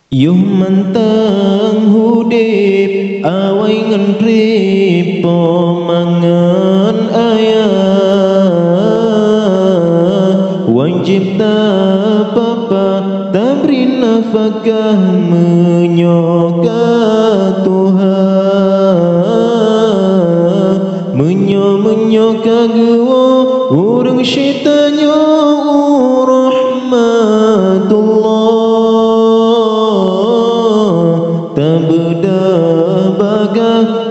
Yuh mantang hudip awai ngendri pomangan ayah wajib tak apa tabri nafkah menyoka Tuhan menyoka gua urang syaitannya rahmatullah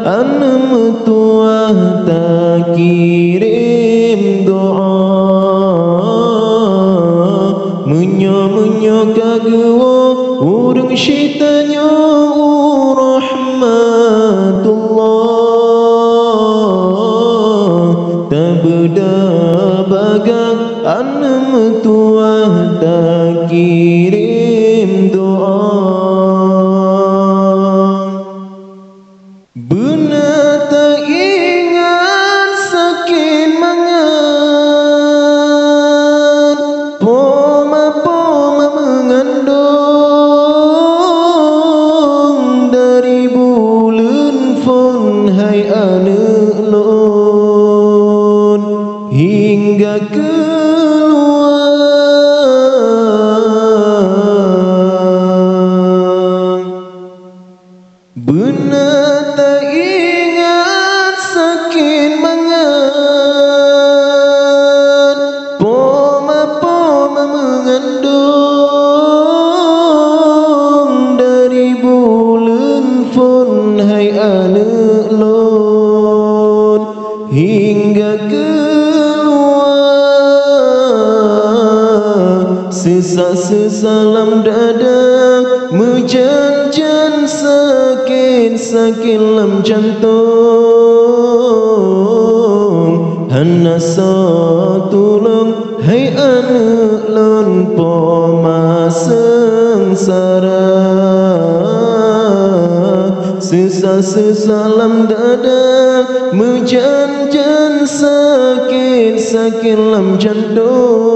anak tua tak kirim doa menyo kagua urang syaitannya rahmatullah tak beda bagang anak tua tak kirim doa. Benar tak ingat sakit mangan poma mengandung dari bulan fon hai anak lon hingga keluar benar tak ingat sakit mangan poma mengandung dari bulan fon hai anak lon hingga keluar sesalam dada mejanjan sakit lam jantung hana satulung hai anak lon poma sengsara sesalam dada mejanjan sakit lam jantung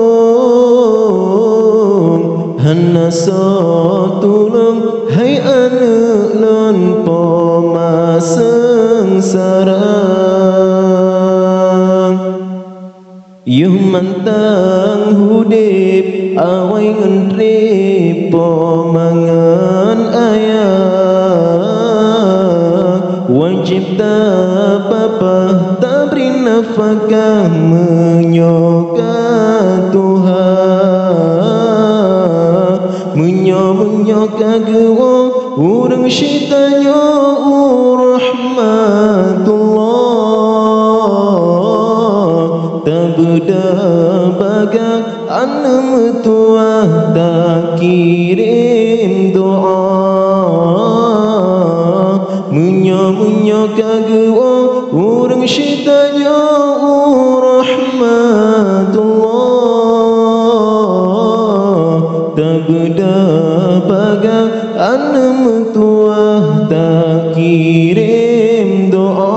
hana satulung hai anak lon poma sengsara yuh mantang hudip awai ngendri pomangan ayah wajib tak apa tabri nafkah menyoka Tuhan menyoka gua urang syaitannya rahmatullah tak beda bagang anak tua tak kirim doa menyoka gua urang syaitannya rahmatullah tak beda bagang anak tua tak kirim doa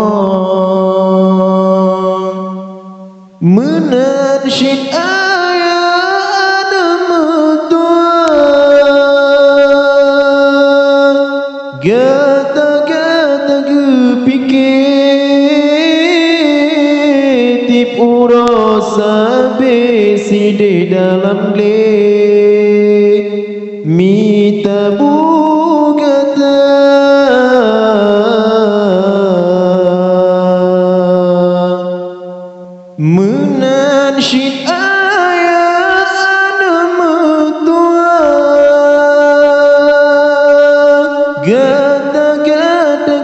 menarsyid ayah anak tua gata kepikir tip urasa besi di dalam le mita bugata menarsyid ayah anak tua gata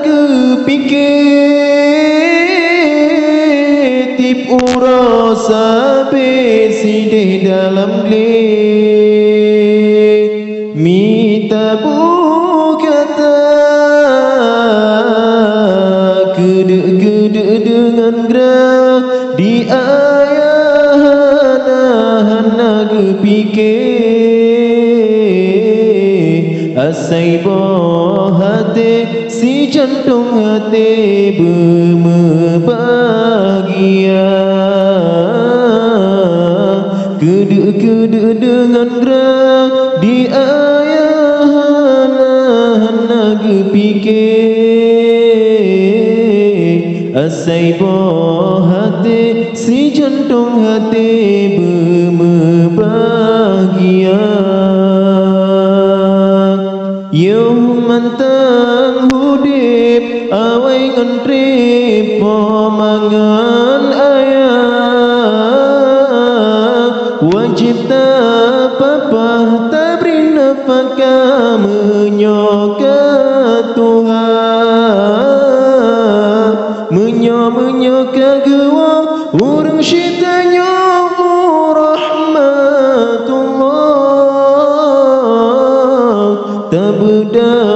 kepikir tip urasa besi di dalam le mita bugata gede dengan gerak di ayah hana kepikir asai boh hati si jantung hati berbahagia gede dengan gerak di ayah jantung hati berbahagia. Yo mantang hudip awai ngontrip pomangan ayah. Wajib tak apa tak beri nafkah menyoka Tuhan. Menyoka gewa urang syitanya rahmatullah. Tak beda